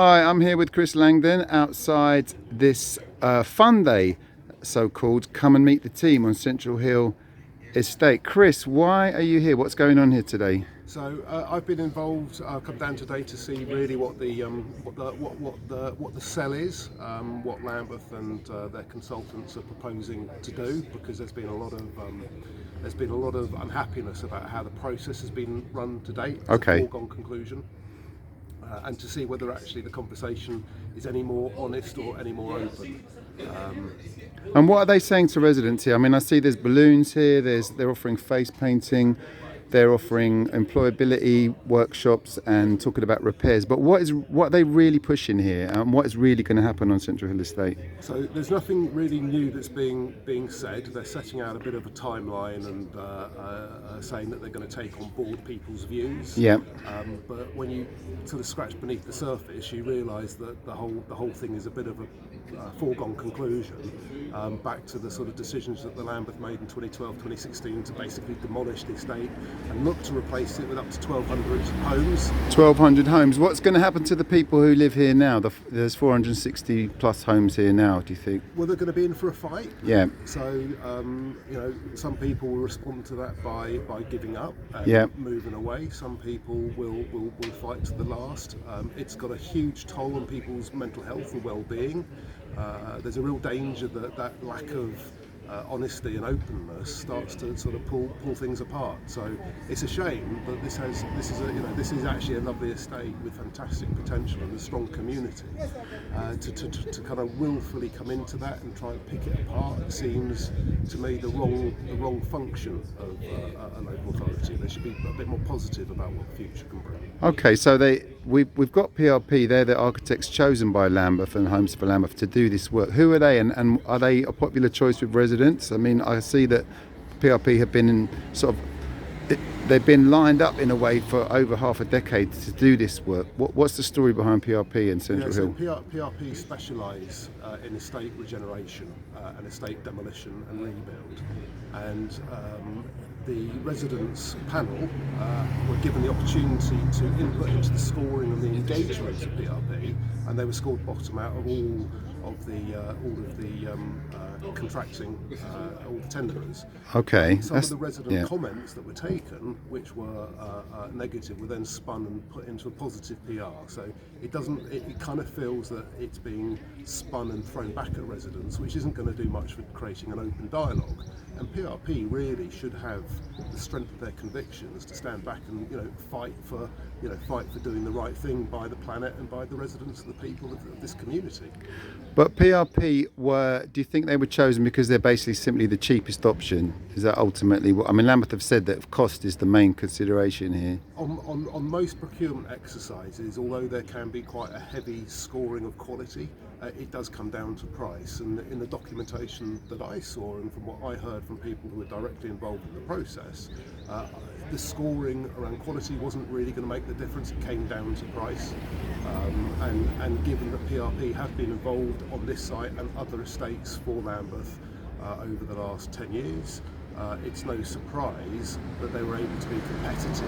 Hi, I'm here with Chris Langdon outside this fun day, so-called Come and Meet the Team on Central Hill Estate. Chris, why are you here? What's going on here today? So I've been involved. I've come down today to see really what the sell is, what Lambeth and their consultants are proposing to do, because there's been a lot of unhappiness about how the process has been run to date. It's Okay. a foregone conclusion. And to see whether actually the conversation is any more honest or any more open. And what are they saying to residents here? I mean, I see there's balloons here. They're offering face painting. They're offering employability workshops and talking about repairs. But what are they really pushing here, and what is really going to happen on Central Hill Estate? So there's nothing really new that's being said. They're setting out a bit of a timeline and saying that they're going to take on board people's views. Yeah. But when you sort of scratch beneath the surface, you realise that the whole thing is a bit of a foregone conclusion. Back to the sort of decisions that the Lambeth made in 2012, 2016 to basically demolish the estate and look to replace it with up to 1,200 homes. 1,200 homes. What's going to happen to the people who live here now? There's 460 plus homes here now, do you think? Well, they're going to be in for a fight. Yeah. So, some people will respond to that by giving up and moving away. Some people will fight to the last. It's got a huge toll on people's mental health and well-being. There's a real danger that lack of honesty and openness starts to sort of pull things apart. So it's a shame, but this is actually a lovely estate with fantastic potential and a strong community. To kind of willfully come into that and try and pick it apart seems to me the wrong function of a local authority. They should be a bit more positive about what the future can bring. Okay, so we've got PRP. They're the architects chosen by Lambeth and Homes for Lambeth to do this work. Who are they, and are they a popular choice with residents? I mean, I see that PRP have been in they've been lined up in a way for over half a decade to do this work. What's the story behind PRP in Central Hill? PRP specialise in estate regeneration and estate demolition and rebuild, and the residents panel were given the opportunity to input into the scoring and the engagement of PRP, and they were scored bottom out of all of the contracting, all the tenderers. Okay. Some of the resident comments that were taken, which were negative, were then spun and put into a positive PR. So it kind of feels that it's being spun and thrown back at residents, which isn't going to do much for creating an open dialogue. And PRP really should have the strength of their convictions to stand back and fight for doing the right thing by the planet and by the residents and the people of this community. But PRP do you think they were chosen because they're basically simply the cheapest option? Is that ultimately what, I mean, Lambeth have said that cost is the main consideration here. On most procurement exercises, although there can be quite a heavy scoring of quality, it does come down to price. And in the documentation that I saw and from what I heard from people who were directly involved in the process, the scoring around quality wasn't really going to make the difference. It came down to price. And given that PRP have been involved on this site and other estates for Lambeth over the last 10 years, it's no surprise that they were able to be competitive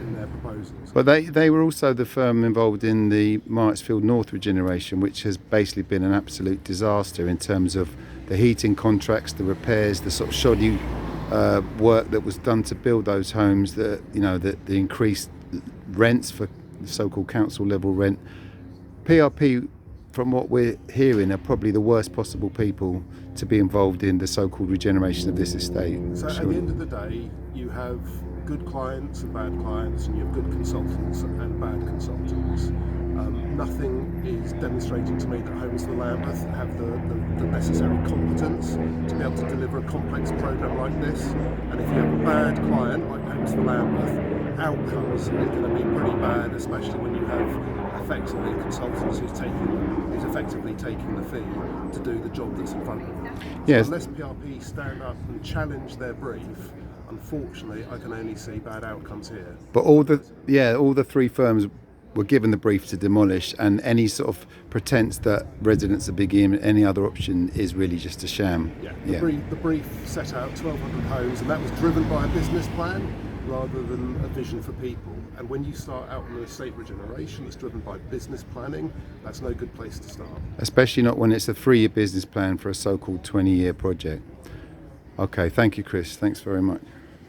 in their proposals. But they were also the firm involved in the Marchfield North regeneration, which has basically been an absolute disaster in terms of the heating contracts, the repairs, the sort of shoddy work that was done to build those homes, the increased rents for the so-called council level rent. PRP, from what we're hearing, are probably the worst possible people to be involved in the so-called regeneration of this estate. So at the end of the day, you have good clients and bad clients, and you have good consultants and bad consultants. Nothing is demonstrating to me that Homes for Lambeth have the necessary competence to be able to deliver a complex programme like this. And if you have a bad client like Homes for Lambeth, outcomes are going to be pretty bad, especially when you have effectively consultants who's effectively taking the fee to do the job that's in front of them. Yes. So unless PRP stand up and challenge their brief, unfortunately, I can only see bad outcomes here. But all the three firms were given the brief to demolish, and any sort of pretense that residents are beginning any other option is really just a sham. The brief set out 1,200 homes, and that was driven by a business plan. rather than a vision for people. And when you start out on an estate regeneration that's driven by business planning, that's no good place to start. Especially not when it's a 3-year business plan for a so-called 20-year project. Okay, thank you, Chris. Thanks very much.